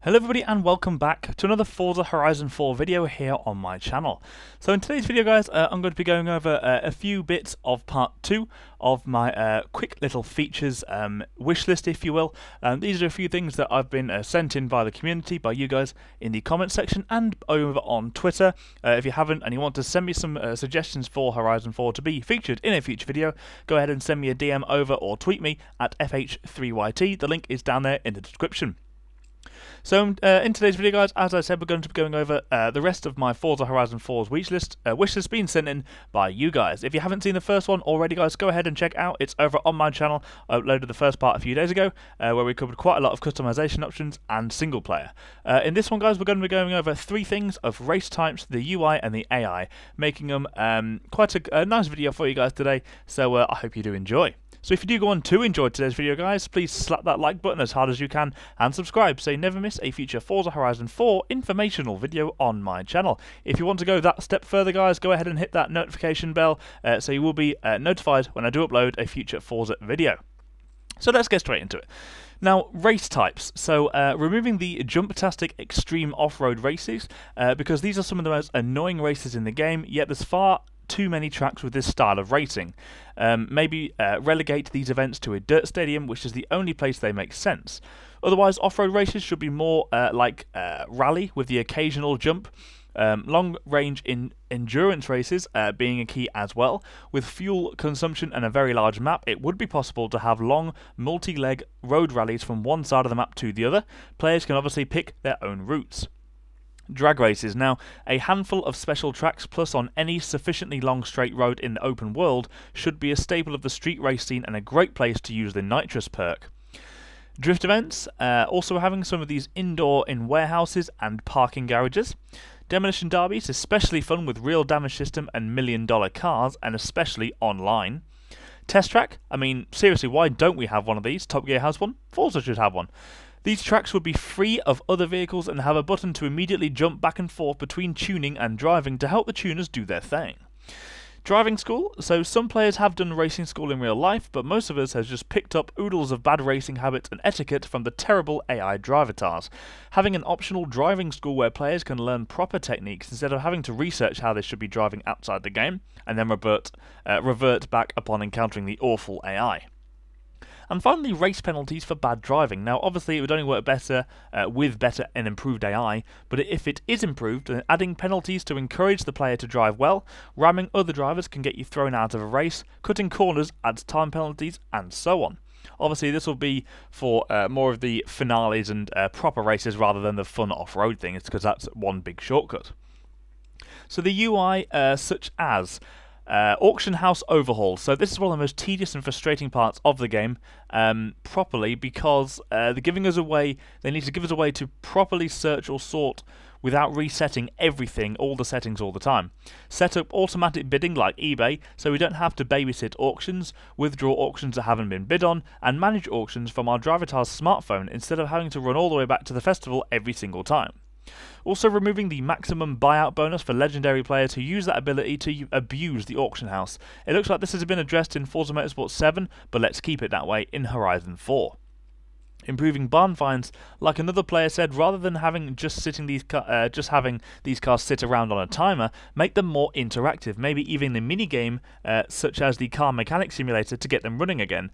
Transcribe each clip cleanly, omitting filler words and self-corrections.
Hello everybody and welcome back to another Forza Horizon 4 video here on my channel. So in today's video guys, I'm going to be going over a few bits of part 2 of my quick little features wish list, if you will. These are a few things that I've been sent in by the community, by you guys in the comment section and over on Twitter. If you haven't and you want to send me some suggestions for Horizon 4 to be featured in a future video, go ahead and send me a DM over or tweet me at FH3YT. The link is down there in the description. So in today's video guys, as I said, we're going to be going over the rest of my Forza Horizon 4's wish list being sent in by you guys. If you haven't seen the first one already guys, go ahead and check it out. It's over on my channel. I uploaded the first part a few days ago where we covered quite a lot of customization options and single player. In this one guys, we're going to be going over 3 things of race types, the UI and the AI, making them quite a nice video for you guys today, so I hope you do enjoy. So if you do go on to enjoy today's video guys, please slap that like button as hard as you can and subscribe so you never miss a future Forza Horizon 4 informational video on my channel. If you want to go that step further guys, go ahead and hit that notification bell so you will be notified when I do upload a future Forza video. So let's get straight into it. Now, race types. So, removing the jump-tastic extreme off-road races, because these are some of the most annoying races in the game, yet there's far too many tracks with this style of racing. Maybe relegate these events to a dirt stadium, which is the only place they make sense. Otherwise, off-road races should be more like rally with the occasional jump. Long-range endurance races being a key as well. With fuel consumption and a very large map, it would be possible to have long, multi-leg road rallies from one side of the map to the other. Players can obviously pick their own routes. Drag races. Now, a handful of special tracks plus on any sufficiently long straight road in the open world should be a staple of the street race scene and a great place to use the nitrous perk. Drift events, also having some of these indoor in warehouses and parking garages. Demolition derbies, especially fun with real damage system and million-dollar cars, and especially online. Test track, I mean, seriously, why don't we have one of these? Top Gear has one, Forza should have one. These tracks would be free of other vehicles and have a button to immediately jump back and forth between tuning and driving to help the tuners do their thing. Driving school, so some players have done racing school in real life, but most of us have just picked up oodles of bad racing habits and etiquette from the terrible AI drivatars. Having an optional driving school where players can learn proper techniques instead of having to research how they should be driving outside the game, and then revert back upon encountering the awful AI. And finally, race penalties for bad driving. Now, obviously, it would only work better with better and improved AI, but if it is improved, then adding penalties to encourage the player to drive well, ramming other drivers can get you thrown out of a race, cutting corners adds time penalties, and so on. Obviously, this will be for more of the finales and proper races rather than the fun off-road things, because that's one big shortcut. So the UI, such as auction house overhauls. So this is one of the most tedious and frustrating parts of the game, properly, because they're giving us a way. They need to give us a way to properly search or sort without resetting everything, all the settings all the time. Set up automatic bidding like eBay, so we don't have to babysit auctions, withdraw auctions that haven't been bid on, and manage auctions from our drivatar's smartphone instead of having to run all the way back to the festival every single time. Also removing the maximum buyout bonus for legendary players who use that ability to abuse the auction house. It looks like this has been addressed in Forza Motorsport 7, but let's keep it that way in Horizon 4. Improving barn finds, like another player said, rather than having having these cars sit around on a timer, make them more interactive, maybe even a mini game such as the car mechanic simulator to get them running again.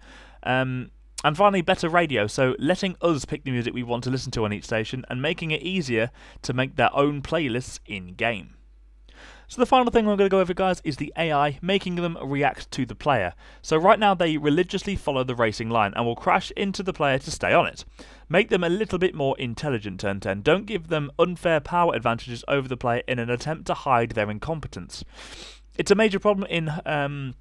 And finally, better radio, so letting us pick the music we want to listen to on each station and making it easier to make their own playlists in-game. So the final thing I'm going to go over, guys, is the AI, making them react to the player. So right now they religiously follow the racing line and will crash into the player to stay on it. Make them a little bit more intelligent, Turn 10. Don't give them unfair power advantages over the player in an attempt to hide their incompetence. It's a major problem in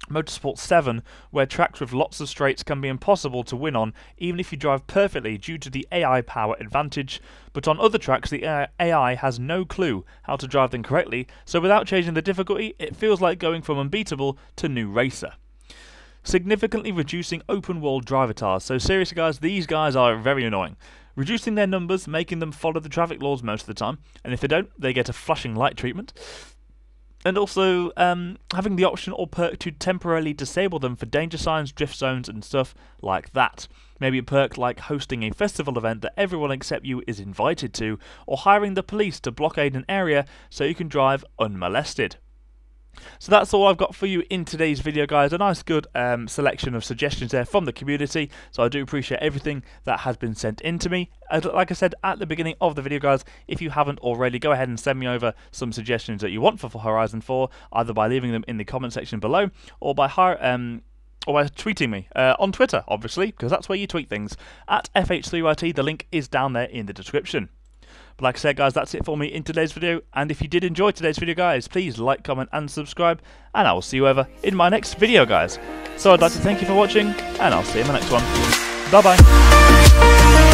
Motorsport 7, where tracks with lots of straights can be impossible to win on, even if you drive perfectly due to the AI power advantage, but on other tracks the AI has no clue how to drive them correctly, so without changing the difficulty, it feels like going from unbeatable to new racer. Significantly reducing open world drivatars, so seriously guys, these guys are very annoying. Reducing their numbers, making them follow the traffic laws most of the time, and if they don't, they get a flashing light treatment. And also having the option or perk to temporarily disable them for danger signs, drift zones and stuff like that. Maybe a perk like hosting a festival event that everyone except you is invited to, or hiring the police to blockade an area so you can drive unmolested. So that's all I've got for you in today's video, guys. A nice good selection of suggestions there from the community, so I do appreciate everything that has been sent in to me. Like I said at the beginning of the video, guys, if you haven't already, go ahead and send me over some suggestions that you want for Horizon 4, either by leaving them in the comment section below or by tweeting me on Twitter, obviously, because that's where you tweet things, at FH3YT. The link is down there in the description. But like I said, guys, that's it for me in today's video. And if you did enjoy today's video, guys, please like, comment, and subscribe. And I will see you over in my next video, guys. So I'd like to thank you for watching, and I'll see you in my next one. Bye-bye.